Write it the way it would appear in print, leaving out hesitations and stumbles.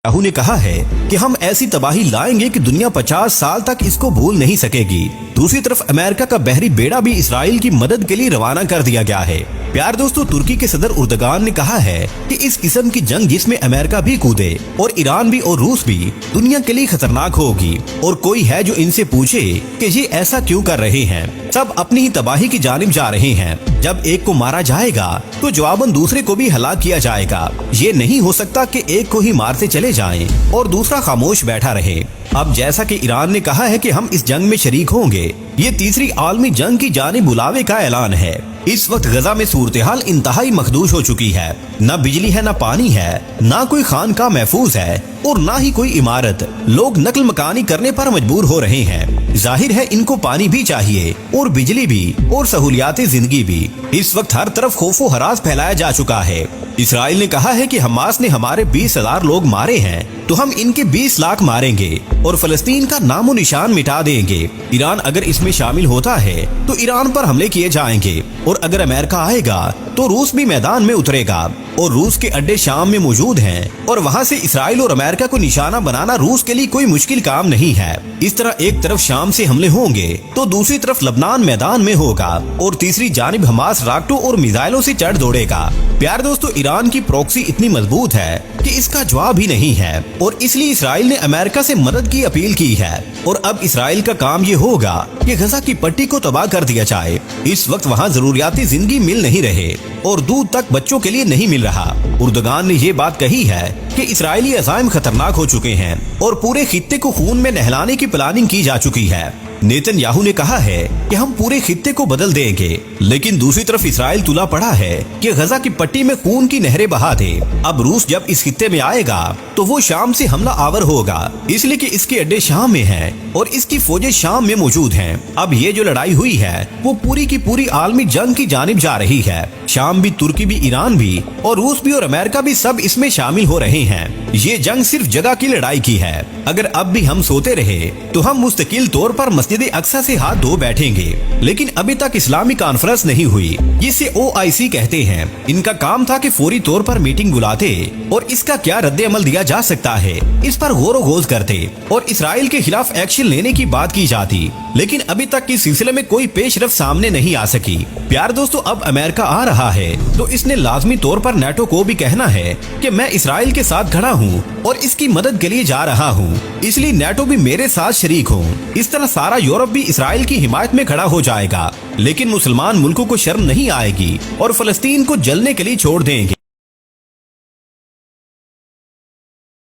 Netanyahu ने कहा है कि हम ऐसी तबाही लाएंगे कि दुनिया 50 साल तक इसको भूल नहीं सकेगी। दूसरी तरफ अमेरिका का बहरी बेड़ा भी इसराइल की मदद के लिए रवाना कर दिया गया है। प्यार दोस्तों, तुर्की के सदर उर्दगान ने कहा है कि इस किस्म की जंग जिसमें अमेरिका भी कूदे और ईरान भी और रूस भी दुनिया के लिए खतरनाक होगी। और कोई है जो इनसे पूछे कि ये ऐसा क्यों कर रहे हैं। सब अपनी ही तबाही की जानिब जा रहे हैं। जब एक को मारा जाएगा तो जवाबन दूसरे को भी हलाक किया जाएगा। ये नहीं हो सकता कि एक को ही मारते चले जाएं और दूसरा खामोश बैठा रहे। अब जैसा कि ईरान ने कहा है कि हम इस जंग में शरीक होंगे, ये तीसरी आलमी जंग की जानिब बुलावे का ऐलान है। इस वक्त गजा में सूरत-ए-हाल इंतहाई मखदूश हो चुकी है। न बिजली है, न पानी है, न कोई खानका महफूज है और न ही कोई इमारत। लोग नकल मकानी करने पर मजबूर हो रहे हैं। जाहिर है इनको पानी भी चाहिए और बिजली भी और सहूलियाती जिंदगी भी। इस वक्त हर तरफ खौफो हरास फैलाया जा चुका है। इसराइल ने कहा है कि हमास ने हमारे 20,000 लोग मारे हैं तो हम इनके 20 लाख मारेंगे और फलस्तीन का नामो निशान मिटा देंगे। ईरान अगर इसमें शामिल होता है तो ईरान पर हमले किए जाएंगे और अगर अमेरिका आएगा तो रूस भी मैदान में उतरेगा। और रूस के अड्डे शाम में मौजूद हैं और वहाँ से इसराइल और अमेरिका को निशाना बनाना रूस के लिए कोई मुश्किल काम नहीं है। इस तरह एक तरफ शाम से हमले होंगे तो दूसरी तरफ लबनान मैदान में होगा और तीसरी जानिब हमास राकेटों और मिसाइलों से चढ़ दौड़ेगा। प्यार दोस्तों, ईरान की प्रॉक्सी इतनी मजबूत है कि इसका जवाब ही नहीं है और इसलिए इसराइल ने अमेरिका से मदद की अपील की है। और अब इसराइल का काम ये होगा कि गजा की पट्टी को तबाह कर दिया जाए। इस वक्त वहाँ जरूरियाती जिंदगी मिल नहीं रहे और दूध तक बच्चों के लिए नहीं मिल रहा। उर्दगान ने ये बात कही है कि इसराइली अज़ाइम खतरनाक हो चुके हैं और पूरे खित्ते को खून में नहलाने की प्लानिंग की जा चुकी है। नेतन्याहू ने कहा है कि हम पूरे खित्ते को बदल देंगे, लेकिन दूसरी तरफ इसराइल तुला पड़ा है कि गजा की पट्टी में खून की नहरें बहा दे। अब रूस जब इस खित्ते में आएगा तो वो शाम से हमला आवर होगा, इसलिए कि इसके अड्डे शाम में हैं और इसकी फौजें शाम में मौजूद हैं। अब ये जो लड़ाई हुई है वो पूरी की पूरी आलमी जंग की जानिब जा रही है। शाम भी, तुर्की भी, ईरान भी और रूस भी और अमेरिका भी सब इसमें शामिल हो रहे हैं। ये जंग सिर्फ जगह की लड़ाई की है। अगर अब भी हम सोते रहे तो हम मुस्तकिल तौर पर मस्जिद अक्सा से हाथ धो बैठेंगे। लेकिन अभी तक इस्लामी कॉन्फ्रेंस नहीं हुई, जिसे OIC कहते हैं। इनका काम था कि फौरी तौर पर मीटिंग बुलाते और इसका क्या रद्द अमल दिया जा सकता है इस पर गौर गोज करते और इसराइल के खिलाफ एक्शन लेने की बात की जाती। लेकिन अभी तक इस सिलसिले में कोई पेशरफ सामने नहीं आ सकी। प्यार दोस्तों, अब अमेरिका आ रहा है तो इसने लाजमी तौर पर नेटो को भी कहना है कि मैं इसराइल के साथ खड़ा हूँ और इसकी मदद के लिए जा रहा हूँ, इसलिए नेटो भी मेरे साथ शरीक हो। इस तरह सारा यूरोप भी इसराइल की हिमायत में खड़ा हो जाएगा। लेकिन मुसलमान मुल्कों को शर्म नहीं आएगी और फलस्तीन को जलने के लिए छोड़ देंगे।